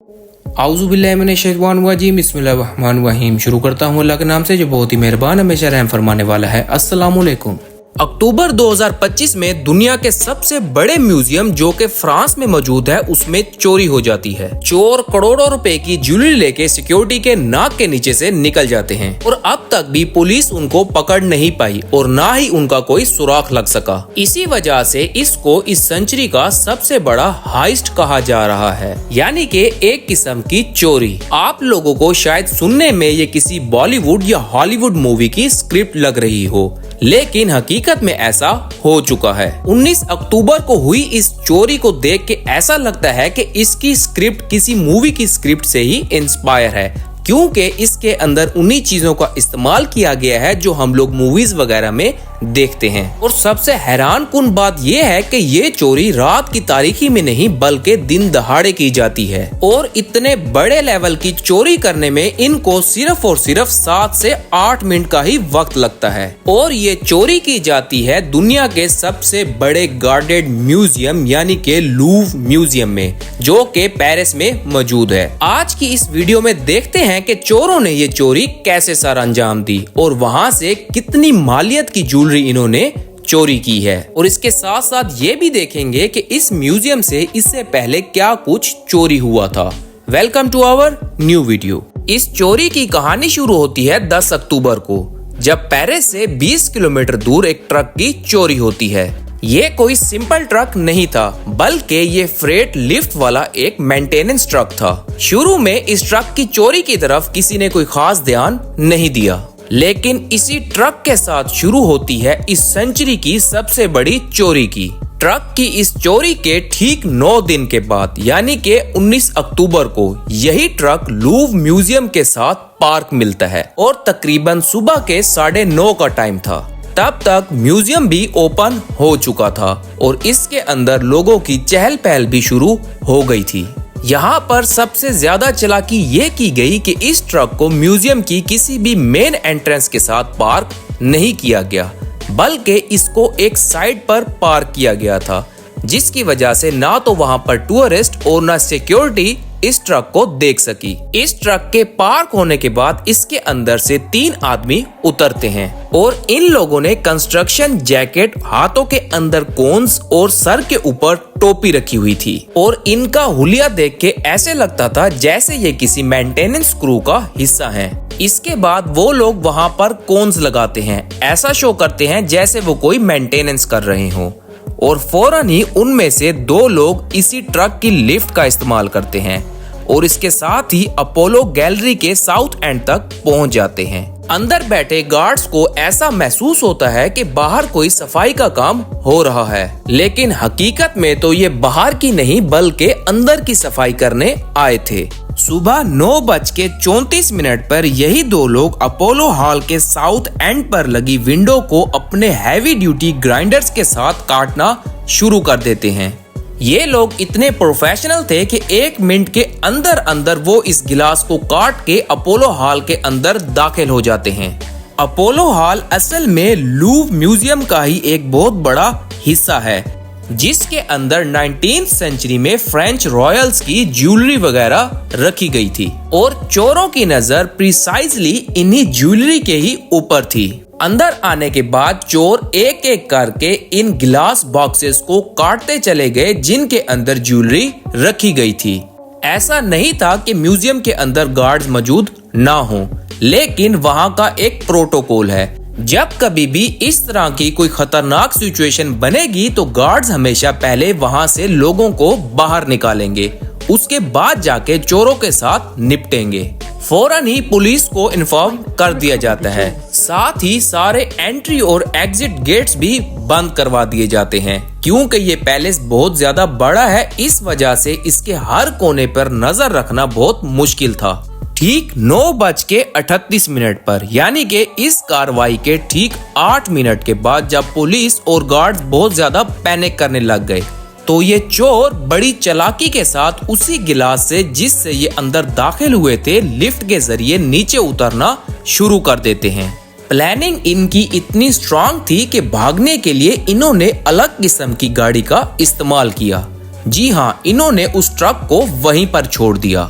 आउज़ुबिल्लाहिमिनश्शैतानिर्रजीम बिस्मिल्लाहिर्रहमानिर्रहीम। शुरू करता हूँ अल्लाह के नाम से जो बहुत ही मेहरबान हमेशा रहम फरमाने वाला है। अस्सलामु अलैकुम। अक्टूबर 2025 में दुनिया के सबसे बड़े म्यूजियम जो कि फ्रांस में मौजूद है उसमें चोरी हो जाती है। चोर करोड़ों रुपए की ज्वेलरी लेके सिक्योरिटी के नाक के नीचे से निकल जाते हैं और अब तक भी पुलिस उनको पकड़ नहीं पाई और ना ही उनका कोई सुराग लग सका। इसी वजह से इसको इस सेंचुरी का सबसे बड़ा हाइस्ट कहा जा रहा है, यानी कि एक किस्म की चोरी। आप लोगों को शायद सुनने में ये किसी बॉलीवुड या हॉलीवुड मूवी की स्क्रिप्ट लग रही हो, लेकिन हकीकत में ऐसा हो चुका है। 19 अक्टूबर को हुई इस चोरी को देख के ऐसा लगता है कि इसकी स्क्रिप्ट किसी मूवी की स्क्रिप्ट से ही इंस्पायर है, क्योंकि इसके अंदर उन्हीं चीजों का इस्तेमाल किया गया है जो हम लोग मूवीज वगैरह में देखते हैं। और सबसे हैरान कुन बात यह है कि ये चोरी रात की तारीखी में नहीं बल्कि दिन दहाड़े की जाती है और इतने बड़े लेवल की चोरी करने में इनको सिर्फ और सिर्फ 7 से 8 मिनट का ही वक्त लगता है। और ये चोरी की जाती है दुनिया के सबसे बड़े गार्डेड म्यूजियम यानी के लूव म्यूजियम में, जो कि पेरिस में मौजूद है। आज की इस वीडियो में देखते हैं कि चोरों ने ये चोरी कैसे सर अंजाम दी और वहाँ से कितनी मालियत की ज्वेलरी इन्होंने चोरी की है। और इसके साथ साथ ये भी देखेंगे कि इस म्यूजियम से इससे पहले क्या कुछ चोरी हुआ था। Welcome to our new video. इस चोरी की कहानी शुरू होती है 10 अक्टूबर को, जब पेरिस से 20 किलोमीटर दूर एक ट्रक की चोरी होती है। ये कोई सिंपल ट्रक नहीं था, बल्कि ये फ्रेट लिफ्ट वाला एक मेंटेनेंस ट्रक था। शुरू में इस ट्रक की चोरी की तरफ किसी ने कोई खास ध्यान नहीं दिया, लेकिन इसी ट्रक के साथ शुरू होती है इस सेंचुरी की सबसे बड़ी चोरी की। ट्रक की इस चोरी के ठीक 9 दिन के बाद यानी कि 19 अक्टूबर को यही ट्रक लूव म्यूजियम के साथ पार्क मिलता है और तकरीबन सुबह के 9:30 का टाइम था। तब तक म्यूजियम भी ओपन हो चुका था और इसके अंदर लोगों की चहल पहल भी शुरू हो गई थी। यहाँ पर सबसे ज्यादा चालाकी ये की गई कि इस ट्रक को म्यूजियम की किसी भी मेन एंट्रेंस के साथ पार्क नहीं किया गया, बल्कि इसको एक साइड पर पार्क किया गया था, जिसकी वजह से ना तो वहाँ पर टूरिस्ट और ना सिक्योरिटी इस ट्रक को देख सकी। इस ट्रक के पार्क होने के बाद इसके अंदर से 3 आदमी उतरते हैं और इन लोगों ने कंस्ट्रक्शन जैकेट, हाथों के अंदर कोन्स और सर के ऊपर टोपी रखी हुई थी और इनका हुलिया देख के ऐसे लगता था जैसे ये किसी मेंटेनेंस क्रू का हिस्सा है। इसके बाद वो लोग वहाँ पर कोन्स लगाते हैं, ऐसा शो करते हैं जैसे वो कोई मेंटेनेंस कर रहे हो और फौरन ही उनमें से 2 लोग इसी ट्रक की लिफ्ट का इस्तेमाल करते हैं और इसके साथ ही अपोलो गैलरी के साउथ एंड तक पहुंच जाते हैं। अंदर बैठे गार्ड्स को ऐसा महसूस होता है कि बाहर कोई सफाई का काम हो रहा है, लेकिन हकीकत में तो ये बाहर की नहीं बल्कि अंदर की सफाई करने आए थे। सुबह 9:34 पर यही 2 लोग अपोलो हॉल के साउथ एंड पर लगी विंडो को अपने हैवी ड्यूटी ग्राइंडर्स के साथ काटना शुरू कर देते हैं। ये लोग इतने प्रोफेशनल थे कि 1 मिनट के अंदर अंदर वो इस गिलास को काट के अपोलो हॉल के अंदर दाखिल हो जाते हैं। अपोलो हॉल असल में लूव म्यूजियम का ही एक बहुत बड़ा हिस्सा है, जिसके अंदर 19वीं सेंचुरी में फ्रेंच रॉयल्स की ज्वेलरी वगैरह रखी गई थी और चोरों की नजर प्रिसाइजली इन्हीं ज्वेलरी के ही ऊपर थी। अंदर आने के बाद चोर एक एक करके इन गिलास बॉक्सेस को काटते चले गए जिनके अंदर ज्वेलरी रखी गई थी। ऐसा नहीं था कि म्यूजियम के अंदर गार्ड्स मौजूद ना हो, लेकिन वहाँ का एक प्रोटोकॉल है, जब कभी भी इस तरह की कोई खतरनाक सिचुएशन बनेगी तो गार्ड्स हमेशा पहले वहां से लोगों को बाहर निकालेंगे, उसके बाद जाके चोरों के साथ निपटेंगे। फौरन ही पुलिस को इन्फॉर्म कर दिया जाता है, साथ ही सारे एंट्री और एग्जिट गेट्स भी बंद करवा दिए जाते हैं, क्योंकि ये पैलेस बहुत ज्यादा बड़ा है, इस वजह से इसके हर कोने पर नजर रखना बहुत मुश्किल था। ठीक 9:38 पर यानी कि इस कार्रवाई के ठीक 8 मिनट के बाद जब पुलिस और गार्ड्स बहुत ज्यादा पैनिक करने लग गए, तो ये चोर बड़ी चालाकी के साथ उसी गिलास से जिससे ये अंदर दाखिल हुए थे लिफ्ट के जरिए नीचे उतरना शुरू कर देते हैं। प्लानिंग इनकी इतनी स्ट्रांग थी कि भागने के लिए इन्होंने अलग किस्म की गाड़ी का इस्तेमाल किया, जी हाँ, इन्होंने उस ट्रक को वहीं पर छोड़ दिया।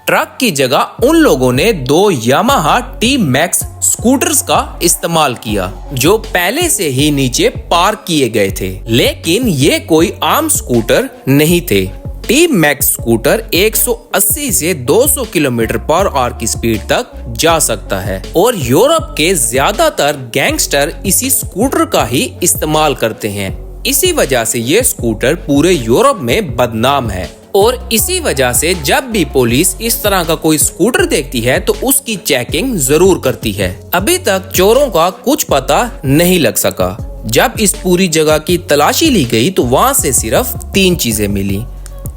ट्रक की जगह उन लोगों ने 2 यामाहा T-Max स्कूटर्स का इस्तेमाल किया जो पहले से ही नीचे पार्क किए गए थे, लेकिन ये कोई आम स्कूटर नहीं थे। T-Max स्कूटर 180 से 200 किलोमीटर पर आवर की स्पीड तक जा सकता है और यूरोप के ज्यादातर गैंगस्टर इसी स्कूटर का ही इस्तेमाल करते हैं। इसी वजह से ये स्कूटर पूरे यूरोप में बदनाम है और इसी वजह से जब भी पुलिस इस तरह का कोई स्कूटर देखती है तो उसकी चेकिंग जरूर करती है। अभी तक चोरों का कुछ पता नहीं लग सका। जब इस पूरी जगह की तलाशी ली गई तो वहाँ से सिर्फ 3 चीजें मिली,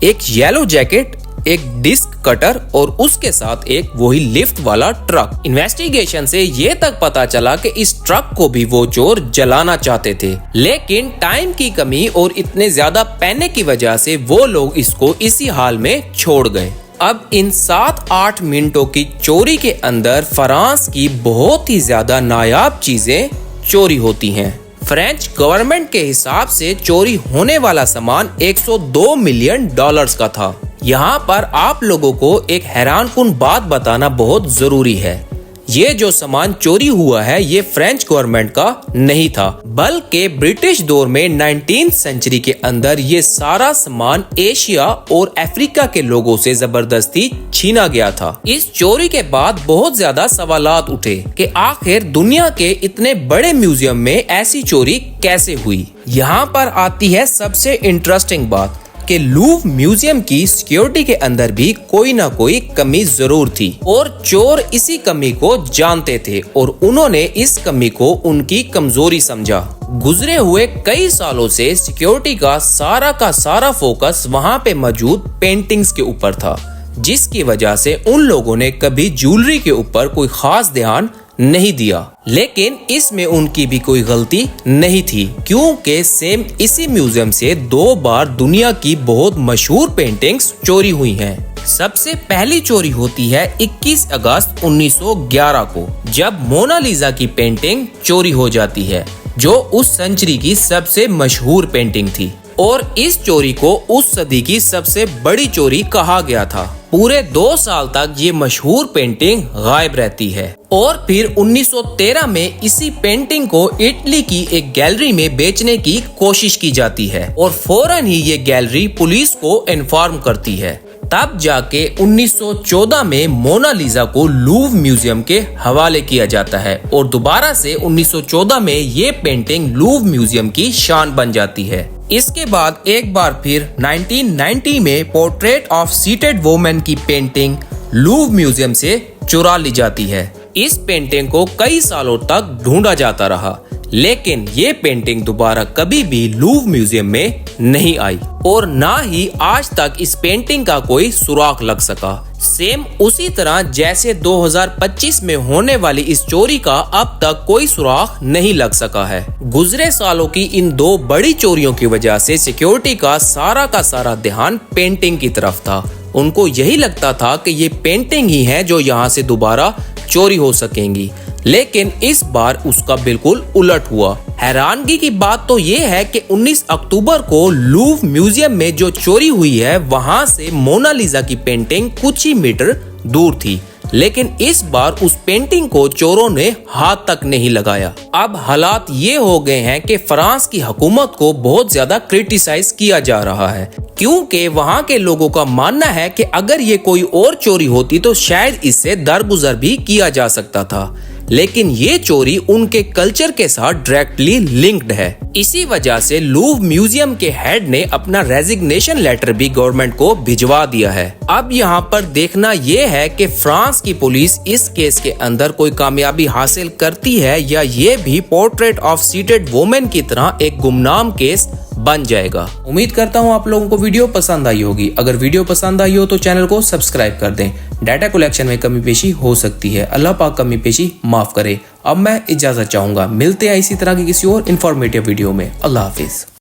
एक येलो जैकेट, एक डिस्क कटर और उसके साथ एक वही लिफ्ट वाला ट्रक। इन्वेस्टिगेशन से ये तक पता चला कि इस ट्रक को भी वो चोर जलाना चाहते थे, लेकिन टाइम की कमी और इतने ज्यादा पैनिक की वजह से वो लोग इसको इसी हाल में छोड़ गए। अब इन 7-8 मिनटों की चोरी के अंदर फ्रांस की बहुत ही ज्यादा नायाब चीजें चोरी होती हैं। फ्रेंच गवर्नमेंट के हिसाब से चोरी होने वाला सामान $102 मिलियन का था। यहाँ पर आप लोगों को एक हैरानकुन बात बताना बहुत जरूरी है। ये जो सामान चोरी हुआ है ये फ्रेंच गवर्नमेंट का नहीं था, बल्कि ब्रिटिश दौर में 19वीं सेंचुरी के अंदर ये सारा सामान एशिया और अफ्रीका के लोगों से जबरदस्ती छीना गया था। इस चोरी के बाद बहुत ज्यादा सवालात उठे कि आखिर दुनिया के इतने बड़े म्यूजियम में ऐसी चोरी कैसे हुई। यहाँ पर आती है सबसे इंटरेस्टिंग बात कि लूव्र म्यूजियम की सिक्योरिटी के अंदर भी कोई ना कोई कमी जरूर थी और चोर इसी कमी को जानते थे और उन्होंने इस कमी को उनकी कमजोरी समझा। गुजरे हुए कई सालों से सिक्योरिटी का सारा फोकस वहां पे मौजूद पेंटिंग्स के ऊपर था, जिसकी वजह से उन लोगों ने कभी ज्वेलरी के ऊपर कोई खास ध्यान नहीं दिया। लेकिन इसमें उनकी भी कोई गलती नहीं थी, क्योंकि सेम इसी म्यूजियम से 2 बार दुनिया की बहुत मशहूर पेंटिंग्स चोरी हुई हैं। सबसे पहली चोरी होती है 21 अगस्त 1911 को, जब मोनालिसा की पेंटिंग चोरी हो जाती है, जो उस सेंचुरी की सबसे मशहूर पेंटिंग थी और इस चोरी को उस सदी की सबसे बड़ी चोरी कहा गया था। पूरे 2 साल तक ये मशहूर पेंटिंग गायब रहती है और फिर 1913 में इसी पेंटिंग को इटली की एक गैलरी में बेचने की कोशिश की जाती है और फौरन ही ये गैलरी पुलिस को इन्फॉर्म करती है। तब जाके 1914 में मोनालिसा को लूव्र म्यूजियम के हवाले किया जाता है और दोबारा से 1914 में ये पेंटिंग लूव्र म्यूजियम की शान बन जाती है। इसके बाद एक बार फिर 1990 में पोर्ट्रेट ऑफ सीटेड वुमेन की पेंटिंग लूव्र म्यूजियम से चुरा ली जाती है। इस पेंटिंग को कई सालों तक ढूंढा जाता रहा, लेकिन ये पेंटिंग दोबारा कभी भी लूव्र म्यूजियम में नहीं आई और ना ही आज तक इस पेंटिंग का कोई सुराग लग सका। सेम उसी तरह जैसे 2025 में होने वाली इस चोरी का अब तक कोई सुराग नहीं लग सका है। गुजरे सालों की इन 2 बड़ी चोरियों की वजह से सिक्योरिटी का सारा ध्यान पेंटिंग की तरफ था। उनको यही लगता था कि ये पेंटिंग ही है जो यहाँ से दोबारा चोरी हो सकेंगी, लेकिन इस बार उसका बिल्कुल उलट हुआ। हैरानगी की बात तो ये है कि 19 अक्टूबर को लूव्र म्यूजियम में जो चोरी हुई है वहां से मोनालिसा की पेंटिंग कुछ ही मीटर दूर थी, लेकिन इस बार उस पेंटिंग को चोरों ने हाथ तक नहीं लगाया। अब हालात ये हो गए हैं कि फ्रांस की हुकूमत को बहुत ज्यादा क्रिटिसाइज किया जा रहा है, क्योंकि वहां के लोगों का मानना है कि अगर ये कोई और चोरी होती तो शायद इससे दरगुजर भी किया जा सकता था, लेकिन ये चोरी उनके कल्चर के साथ डायरेक्टली लिंक्ड है। इसी वजह से लूव्र म्यूजियम के हेड ने अपना रेजिग्नेशन लेटर भी गवर्नमेंट को भिजवा दिया है। अब यहाँ पर देखना ये है कि फ्रांस की पुलिस इस केस के अंदर कोई कामयाबी हासिल करती है या ये भी पोर्ट्रेट ऑफ सीटेड वुमेन की तरह एक गुमनाम केस बन जाएगा। उम्मीद करता हूँ आप लोगों को वीडियो पसंद आई होगी। अगर वीडियो पसंद आई हो तो चैनल को सब्सक्राइब कर दें। डाटा कलेक्शन में कमी पेशी हो सकती है, अल्लाह पाक कमी पेशी माफ करे। अब मैं इजाजत चाहूंगा, मिलते हैं इसी तरह की किसी और इन्फॉर्मेटिव वीडियो में। अल्लाह हाफिज।